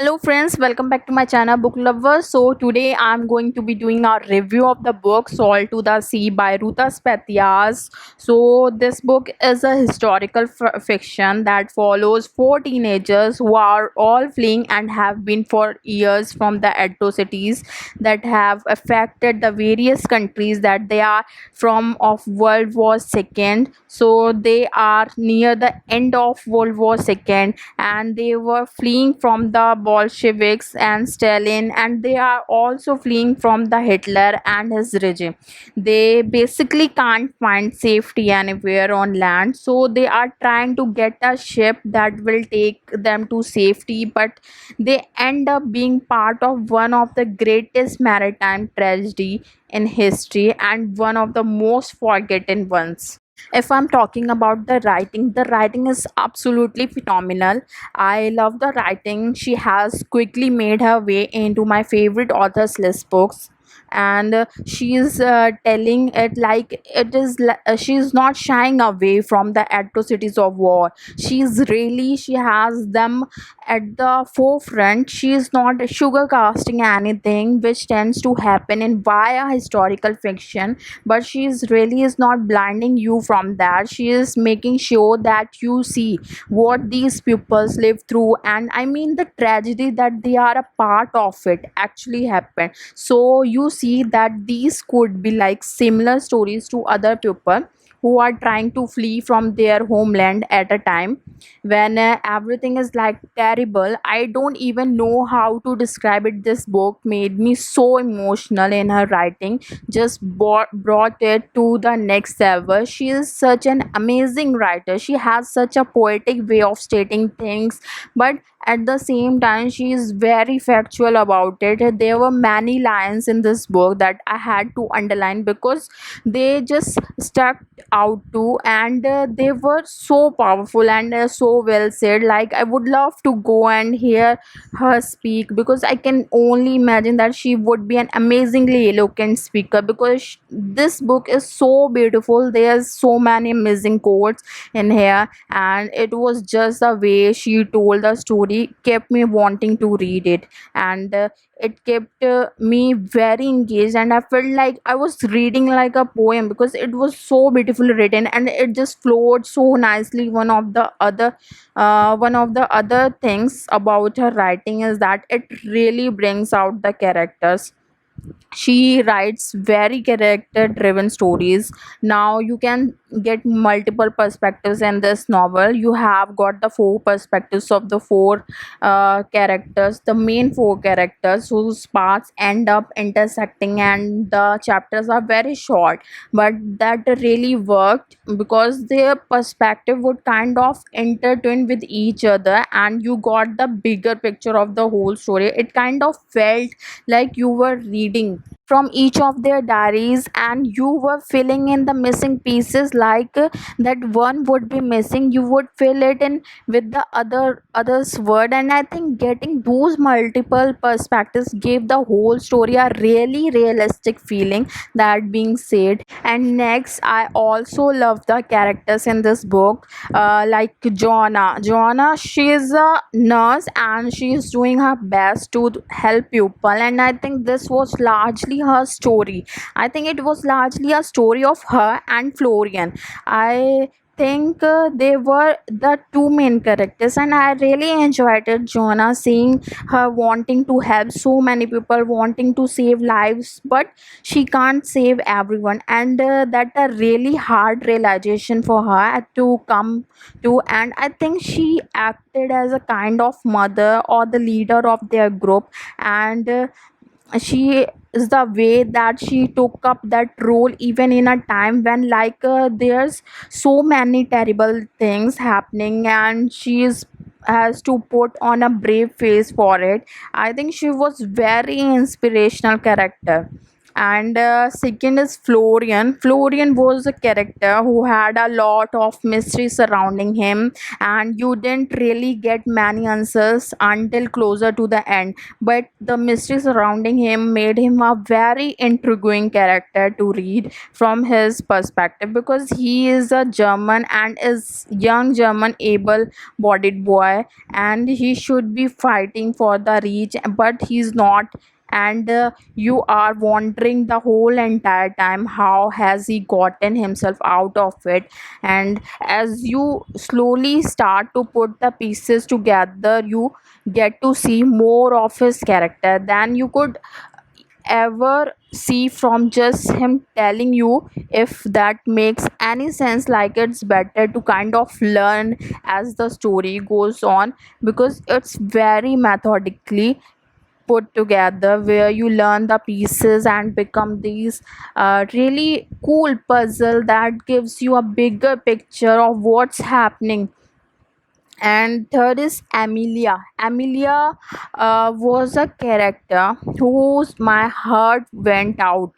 Hello friends, welcome back to my channel Book Lovers. So today I'm going to be doing a review of the book Salt to the Sea by Ruta Spetias. So this book is a historical fiction that follows four teenagers who are all fleeing and have been for years from the atrocities that have affected the various countries that they are from of World War II. So they are near the end of World War II and they were fleeing from the Bolsheviks and Stalin, and they are also fleeing from the Hitler and his regime. They basically can't find safety anywhere on land, so they are trying to get a ship that will take them to safety, but they end up being part of one of the greatest maritime tragedy in history and one of the most forgotten ones. If I'm talking about the writing is absolutely phenomenal. I love the writing. She has quickly made her way into my favorite authors list books, and she's telling it like it is. She's not shying away from the atrocities of war. She has them at the forefront. She is not sugarcasting anything, which tends to happen in via historical fiction, but she is not blinding you from that. She is making sure that you see what these pupils live through, and I mean the tragedy that they are a part of it actually happened. So you see that these could be like similar stories to other people who are trying to flee from their homeland at a time when everything is like terrible. I don't even know how to describe it. This book made me so emotional in her writing, just brought it to the next level. She is such an amazing writer. She has such a poetic way of stating things, but at the same time she is very factual about it. There were many lines in this book that I had to underline because they just stuck out to, and they were so powerful and so well said. Like I would love to go and hear her speak, because I can only imagine that she would be an amazingly eloquent speaker, because this book is so beautiful. There's so many amazing quotes in here, and it was just the way she told the story kept me wanting to read it, and it kept me very engaged, and I felt like I was reading like a poem because it was so beautifully written and it just flowed so nicely. One of the other things about her writing is that it really brings out the characters. She writes very character driven stories. Now you can get multiple perspectives in this novel. You have got the four perspectives of the four characters, the main four characters whose paths end up intersecting, and the chapters are very short, but that really worked because their perspective would kind of intertwine with each other and you got the bigger picture of the whole story. It kind of felt like you were reading from each of their diaries and you were filling in the missing pieces, like that one would be missing, you would fill it in with the other's word. And I think getting those multiple perspectives gave the whole story a really realistic feeling. That being said, and next, I also love the characters in this book, like Joanna, she is a nurse and she is doing her best to help people, and I think this was largely her story. I think it was largely a story of her and Florian. I think they were the two main characters, and I really enjoyed it. Jonah, seeing her wanting to help so many people, wanting to save lives, but she can't save everyone, and that a really hard realization for her to come to. And I think she acted as a kind of mother or the leader of their group, and she is the way that she took up that role even in a time when there's so many terrible things happening, and she is has to put on a brave face for it. I think she was very inspirational character. And second is Florian. Florian was a character who had a lot of mystery surrounding him, and you didn't really get many answers until closer to the end. But the mystery surrounding him made him a very intriguing character to read from his perspective, because he is a German and is young German able bodied boy, and he should be fighting for the reach, but he's not. And you are wondering the whole entire time how has he gotten himself out of it. And as you slowly start to put the pieces together, you get to see more of his character than you could ever see from just him telling you. If that makes any sense, like it's better to kind of learn as the story goes on, because it's very methodically put together, where you learn the pieces and become these really cool puzzle that gives you a bigger picture of what's happening. And third is Amelia. Amelia was a character whose my heart went out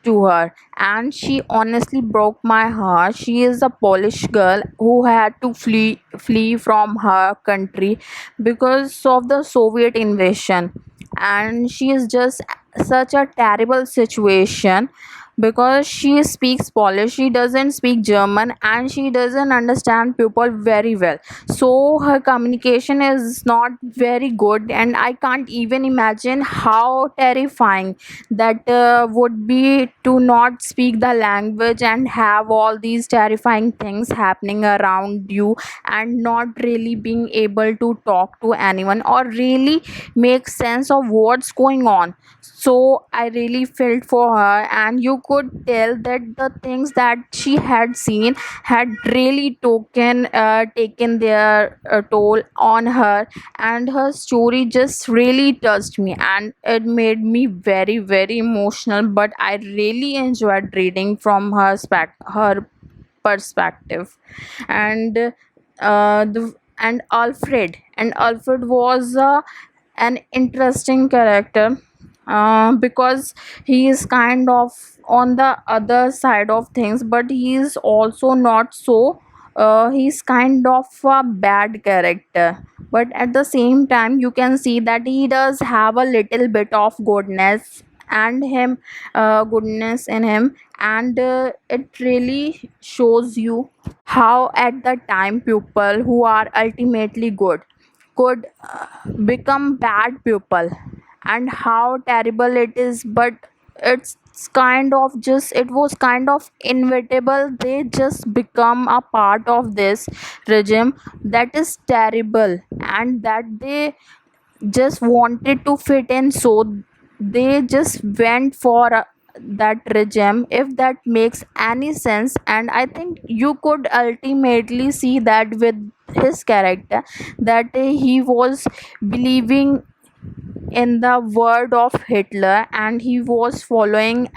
to her, and she honestly broke my heart. She is a Polish girl who had to flee from her country because of the Soviet invasion, and she is just such a terrible situation, because she speaks Polish, she doesn't speak German, and she doesn't understand people very well. So her communication is not very good, and I can't even imagine how terrifying that would be to not speak the language and have all these terrifying things happening around you, and not really being able to talk to anyone or really make sense of what's going on. So I really felt for her, and you could tell that the things that she had seen had really taken their toll on her, and her story just really touched me, and it made me very very emotional. But I really enjoyed reading from her perspective. And Alfred was an interesting character, because he is kind of on the other side of things, but he is also not so. He's kind of a bad character, but at the same time you can see that he does have a little bit of goodness in him. And it really shows you how at the time people who are ultimately good could become bad people, and how terrible it is. But it's kind of just, it was kind of inevitable, they just become a part of this regime that is terrible, and that they just wanted to fit in, so they just went for that regime, if that makes any sense. And I think you could ultimately see that with his character, that he was believing in the word of Hitler, and he was following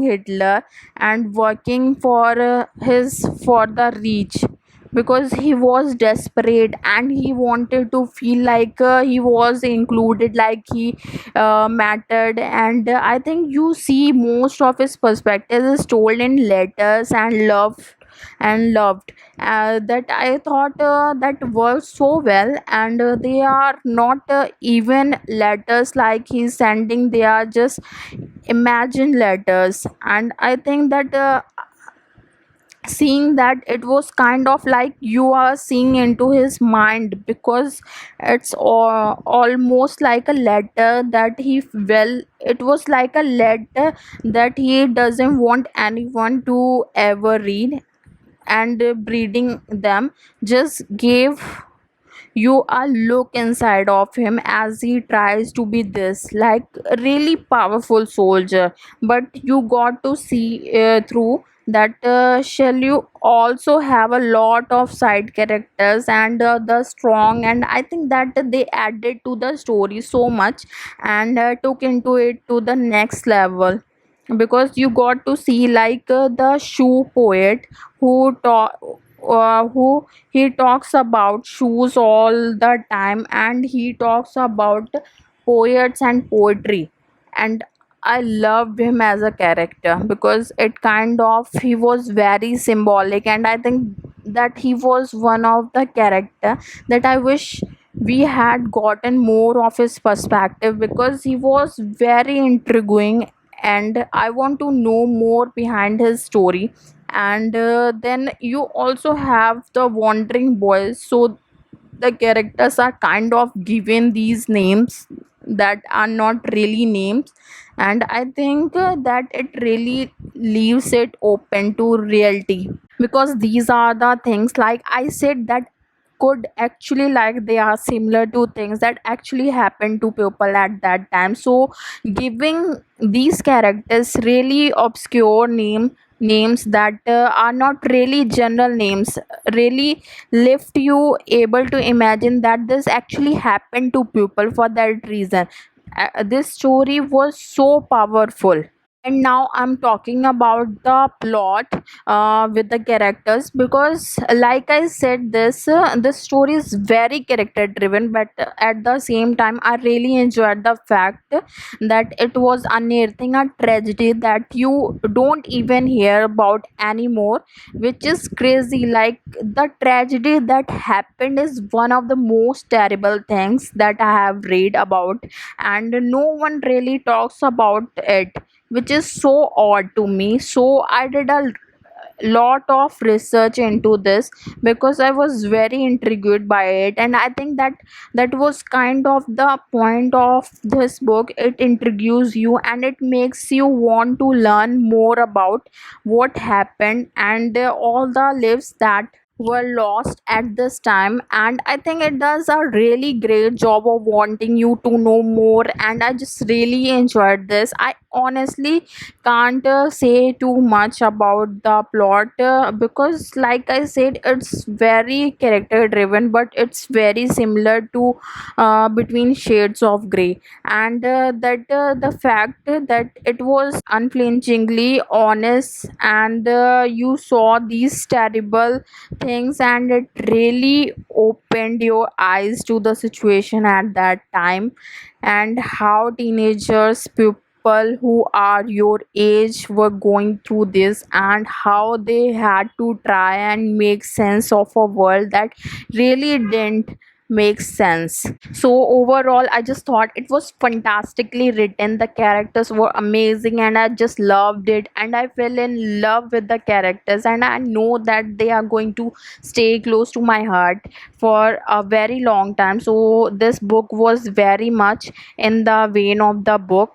Hitler, and working for the reach, because he was desperate and he wanted to feel like he was included, like he mattered. And I think you see most of his perspective is told in letters and loved, that I thought that worked so well. And they are not even letters like he's sending, they are just imagined letters. And I think that seeing that, it was kind of like you are seeing into his mind, because it's almost like a letter that he, well, it was like a letter that he doesn't want anyone to ever read. And reading them just gave you a look inside of him as he tries to be this like really powerful soldier. But you got to see through that shall you also have a lot of side characters, and the strong, and I think that they added to the story so much, and took into it to the next level. Because you got to see like the shoe poet who he talks about shoes all the time, and he talks about poets and poetry. And I loved him as a character because it kind of he was very symbolic, and I think that he was one of the character that I wish we had gotten more of his perspective because he was very intriguing, and I want to know more behind his story. And then you also have the wandering boys, so the characters are kind of given these names that are not really names, and I think that it really leaves it open to reality because these are the things, like I said, that could actually, like, they are similar to things that actually happened to people at that time. So giving these characters really obscure names that are not really general names really left you able to imagine that this actually happened to people for that reason. This story was so powerful. And now I'm talking about the plot with the characters, because like I said, this story is very character driven, but at the same time I really enjoyed the fact that it was unearthing a tragedy that you don't even hear about anymore, which is crazy. Like, the tragedy that happened is one of the most terrible things that I have read about, and no one really talks about it, which is so odd to me. So I did a lot of research into this because I was very intrigued by it, and I think that that was kind of the point of this book. It intrigues you and it makes you want to learn more about what happened and all the lives that were lost at this time. And I think it does a really great job of wanting you to know more, and I just really enjoyed this. I honestly can't say too much about the plot because like I said, it's very character driven, but it's very similar to Between Shades of Grey. And that the fact that it was unflinchingly honest, and you saw these terrible things, and it really opened your eyes to the situation at that time, and how teenagers, people who are your age, were going through this, and how they had to try and make sense of a world that really didn't make sense. So overall, I just thought it was fantastically written. The characters were amazing and I just loved it, and I fell in love with the characters, and I know that they are going to stay close to my heart for a very long time. So this book was very much in the vein of the book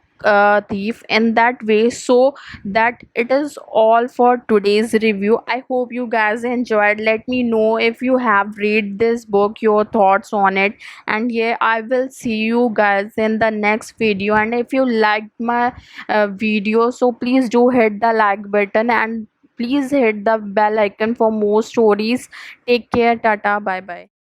Thief in that way. So that it is all for today's review. I hope you guys enjoyed. Let me know if you have read this book, your thoughts on it. And yeah, I will see you guys in the next video. And if you liked my video, so please do hit the like button and please hit the bell icon for more stories. Take care. Tata. Bye bye.